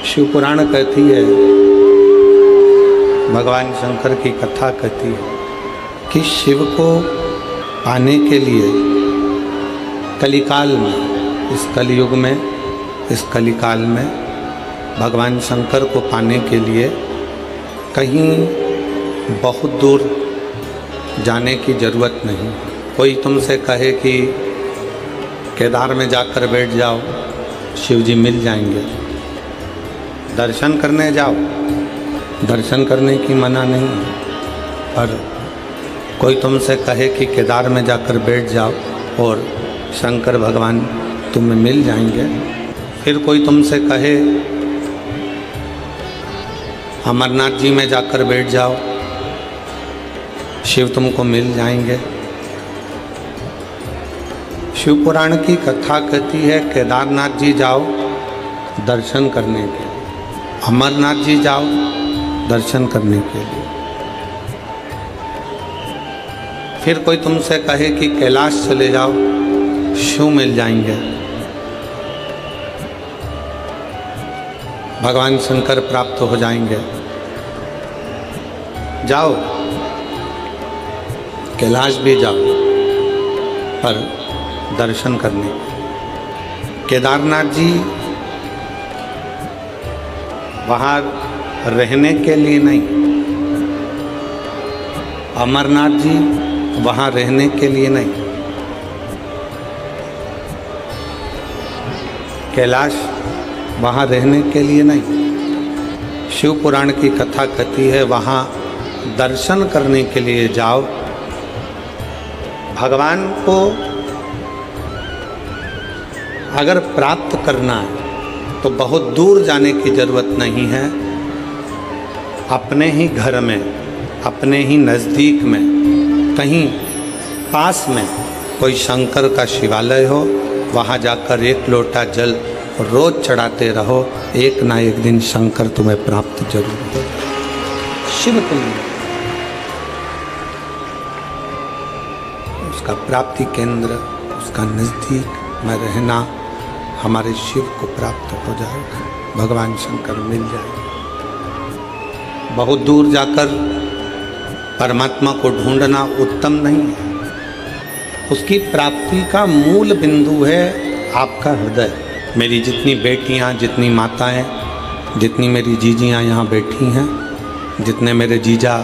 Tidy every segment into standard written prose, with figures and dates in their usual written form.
शिव पुराण कहती है, भगवान शंकर की कथा कहती है कि शिव को पाने के लिए कलिकाल में, इस कलयुग में, इस कलिकाल में भगवान शंकर को पाने के लिए कहीं बहुत दूर जाने की ज़रूरत नहीं। कोई तुमसे कहे कि केदार में जाकर बैठ जाओ, शिव जी मिल जाएंगे। दर्शन करने जाओ, दर्शन करने की मना नहीं है, पर कोई तुमसे कहे कि केदार में जाकर बैठ जाओ और शंकर भगवान तुम्हें मिल जाएंगे। फिर कोई तुमसे कहे अमरनाथ जी में जाकर बैठ जाओ, शिव तुमको मिल जाएंगे। शिव पुराण की कथा कहती है केदारनाथ जी जाओ दर्शन करने के लिए, अमरनाथ जी जाओ दर्शन करने के लिए। फिर कोई तुमसे कहे कि कैलाश चले जाओ, शिव मिल जाएंगे, भगवान शंकर प्राप्त हो जाएंगे। जाओ, कैलाश भी जाओ, पर दर्शन करने। केदारनाथ जी वहाँ रहने के लिए नहीं, अमरनाथ जी वहाँ रहने के लिए नहीं, कैलाश वहाँ रहने के लिए नहीं। शिव पुराण की कथा कहती है वहाँ दर्शन करने के लिए जाओ। भगवान को अगर प्राप्त करना है तो बहुत दूर जाने की ज़रूरत नहीं है। अपने ही घर में, अपने ही नज़दीक में, कहीं पास में कोई शंकर का शिवालय हो, वहाँ जाकर एक लोटा जल रोज चढ़ाते रहो, एक ना एक दिन शंकर तुम्हें प्राप्त जरूर हो। शिव तुम्हें उसका प्राप्ति केंद्र, उसका नज़दीक में रहना, हमारे शिव को प्राप्त हो जाएगा, भगवान शंकर मिल जाएगा। बहुत दूर जाकर परमात्मा को ढूंढना उत्तम नहीं है। उसकी प्राप्ति का मूल बिंदु है आपका हृदय। मेरी जितनी बेटियां, जितनी माताएं, जितनी मेरी जीजियां यहाँ बैठी हैं, जितने मेरे जीजा,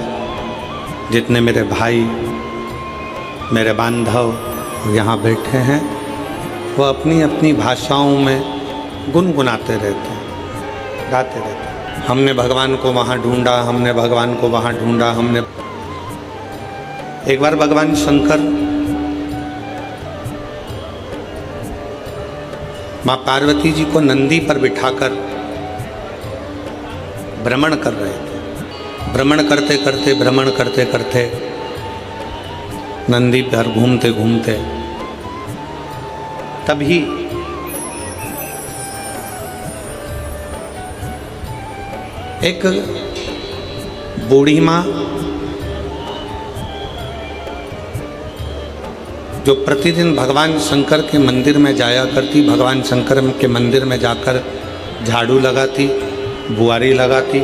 जितने मेरे भाई, मेरे बांधव यहाँ बैठे हैं, वो अपनी अपनी भाषाओं में गुनगुनाते रहते हैं, गाते रहते हैं। हमने भगवान को वहाँ ढूंढा, हमने भगवान को वहाँ ढूंढा, हमने। एक बार भगवान शंकर माँ पार्वती जी को नंदी पर बिठाकर भ्रमण कर रहे थे। भ्रमण करते करते, भ्रमण करते करते, नंदी पर घूमते घूमते तभी एक बूढ़ी माँ जो प्रतिदिन भगवान शंकर के मंदिर में जाया करती, भगवान शंकर के मंदिर में जाकर झाड़ू लगाती, बुआरी लगाती,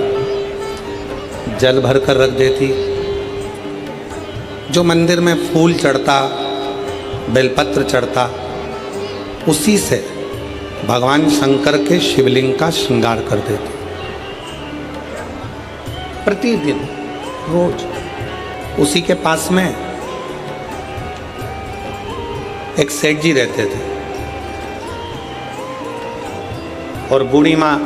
जल भर कर रख देती। जो मंदिर में फूल चढ़ता, बेलपत्र चढ़ता, उसी से भगवान शंकर के शिवलिंग का श्रृंगार कर देती। प्रतिदिन रोज उसी के पास में एक सेठ जी रहते थे और बूढ़ी माँ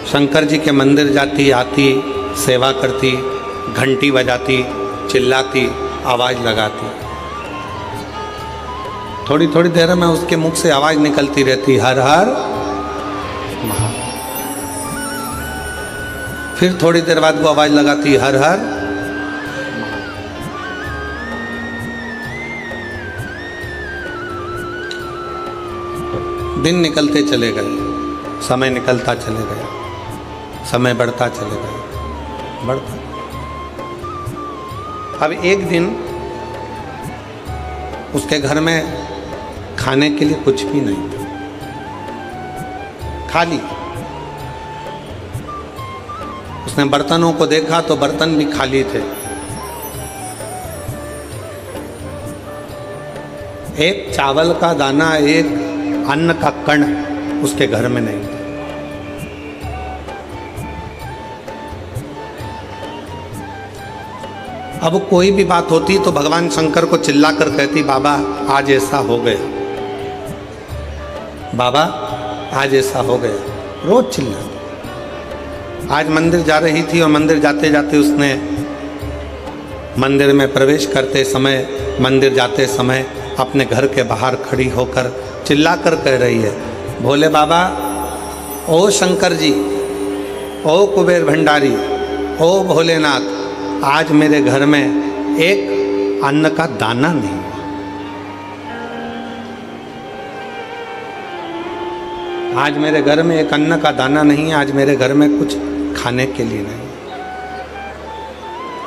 शंकर जी के मंदिर जाती, आती, सेवा करती, घंटी बजाती, चिल्लाती, आवाज़ लगाती। थोड़ी थोड़ी देर में उसके मुख से आवाज़ निकलती रहती, हर हर महादेव। फिर थोड़ी देर बाद वो आवाज़ लगाती, हर हर। दिन निकलते चले गए, समय निकलता चले गया, समय बढ़ता चले गया, बढ़ता। अब एक दिन उसके घर में खाने के लिए कुछ भी नहीं था। खाली। उसने बर्तनों को देखा तो बर्तन भी खाली थे। एक चावल का दाना, एक अन्न का कण उसके घर में नहीं था। अब कोई भी बात होती तो भगवान शंकर को चिल्ला कर कहती, बाबा आज ऐसा हो गया, बाबा आज ऐसा हो गया। रोज चिल्लाती। आज मंदिर जा रही थी और मंदिर जाते जाते उसने मंदिर में प्रवेश करते समय, मंदिर जाते समय अपने घर के बाहर खड़ी होकर चिल्ला कर कह रही है, भोले बाबा, ओ शंकर जी, ओ कुबेर भंडारी, ओ भोलेनाथ, आज मेरे घर में एक अन्न का दाना नहीं। आज मेरे घर में एक अन्न का दाना नहीं है। आज मेरे घर में कुछ खाने के लिए नहीं।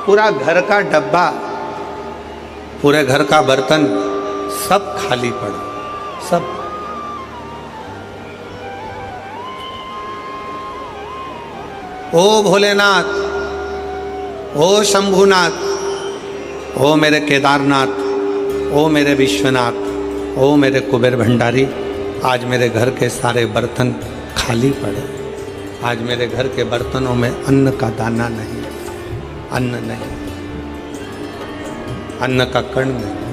पूरा घर का डब्बा, पूरे घर का बर्तन सब खाली पड़ा, सब। ओ भोलेनाथ, ओ शंभुनाथ, ओ मेरे केदारनाथ, ओ मेरे विश्वनाथ, ओ मेरे कुबेर भंडारी, आज मेरे घर के सारे बर्तन खाली पड़े। आज मेरे घर के बर्तनों में अन्न का दाना नहीं, अन्न नहीं, अन्न का कण नहीं।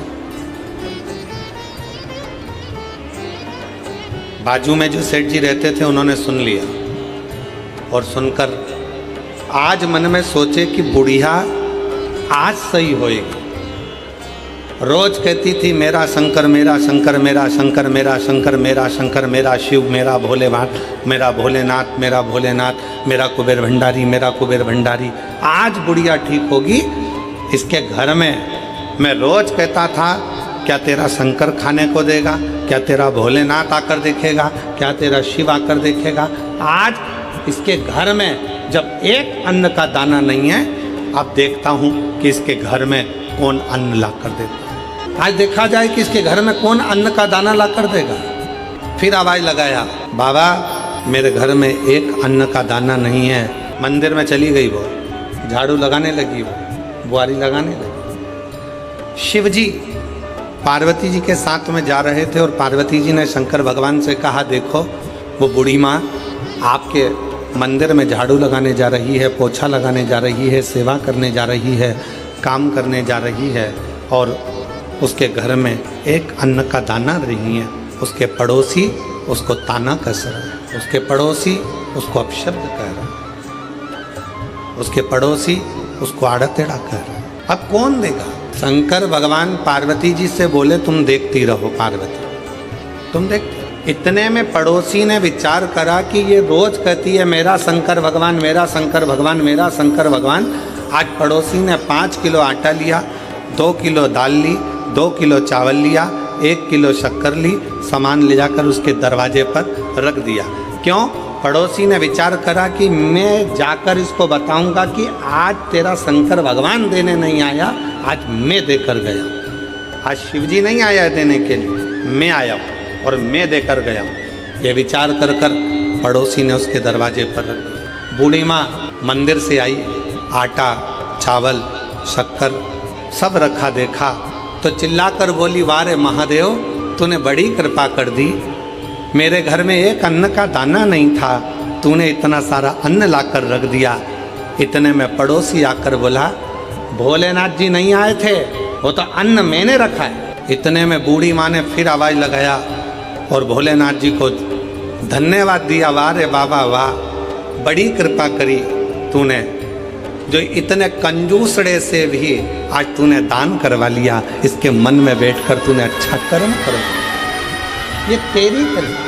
बाजू में जो सेठ जी रहते थे उन्होंने सुन लिया और सुनकर आज मन में सोचे कि बुढ़िया आज सही होएगी। रोज कहती थी, मेरा शंकर, मेरा शंकर, मेरा शंकर, मेरा शंकर, मेरा शंकर, मेरा शिव, मेरा भोलेनाथ, मेरा भोलेनाथ, मेरा भोलेनाथ, मेरा कुबेर भंडारी, मेरा कुबेर भंडारी। आज बुढ़िया ठीक होगी। इसके घर में मैं रोज कहता था, क्या तेरा शंकर खाने को देगा, क्या तेरा भोलेनाथ आकर देखेगा, क्या तेरा शिव आकर देखेगा। आज इसके घर में जब एक अन्न का दाना नहीं है, अब देखता हूँ कि इसके घर में कौन अन्न ला कर देता है। आज देखा जाए कि इसके घर में कौन अन्न का दाना ला कर देगा। फिर आवाज़ लगाया, बाबा मेरे घर में एक अन्न का दाना नहीं है। मंदिर में चली गई वो, झाड़ू लगाने लगी, वो बुआरी लगाने लगी। शिव जी पार्वती जी के साथ में जा रहे थे और पार्वती जी ने शंकर भगवान से कहा, देखो वो बूढ़ी माँ आपके मंदिर में झाड़ू लगाने जा रही है, पोछा लगाने जा रही है, सेवा करने जा रही है, काम करने जा रही है, और उसके घर में एक अन्न का दाना नहीं है। उसके पड़ोसी उसको ताना कस रहे हैं, उसके पड़ोसी उसको अपशब्द कह रहे हैं, उसके पड़ोसी उसको आड़ा टेढ़ा कह रहे हैं। अब कौन देगा? शंकर भगवान पार्वती जी से बोले, तुम देखती रहो पार्वती, तुम देखती। इतने में पड़ोसी ने विचार करा कि ये रोज कहती है मेरा शंकर भगवान, मेरा शंकर भगवान, मेरा शंकर भगवान। आज पड़ोसी ने 5 किलो आटा लिया, 2 किलो दाल ली, 2 किलो चावल लिया, 1 किलो शक्कर ली, सामान ले जाकर उसके दरवाजे पर रख दिया। क्यों? पड़ोसी ने विचार करा कि मैं जाकर इसको बताऊंगा कि आज तेरा शंकर भगवान देने नहीं आया, आज मैं देकर गया। आज शिवजी नहीं आया देने के लिए, मैं आया हूँ और मैं देकर गया हूँ। ये विचार कर कर पड़ोसी ने उसके दरवाजे पर रख दिया। बूढ़ी माँ मंदिर से आई, आटा, चावल, शक्कर सब रखा देखा तो चिल्लाकर बोली, वाह रे महादेव, तूने बड़ी कृपा कर दी। मेरे घर में एक अन्न का दाना नहीं था, तूने इतना सारा अन्न लाकर रख दिया। इतने में पड़ोसी आकर बोला, भोलेनाथ जी नहीं आए थे, वो तो अन्न मैंने रखा है। इतने में बूढ़ी माँ ने फिर आवाज़ लगाया और भोलेनाथ जी को धन्यवाद दिया, वाह रे बाबा वाह, बड़ी कृपा करी तूने, जो इतने कंजूसड़े से भी आज तूने दान करवा लिया। इसके मन में बैठकर तूने अच्छा कर्म करो, ये तेरी कृपा।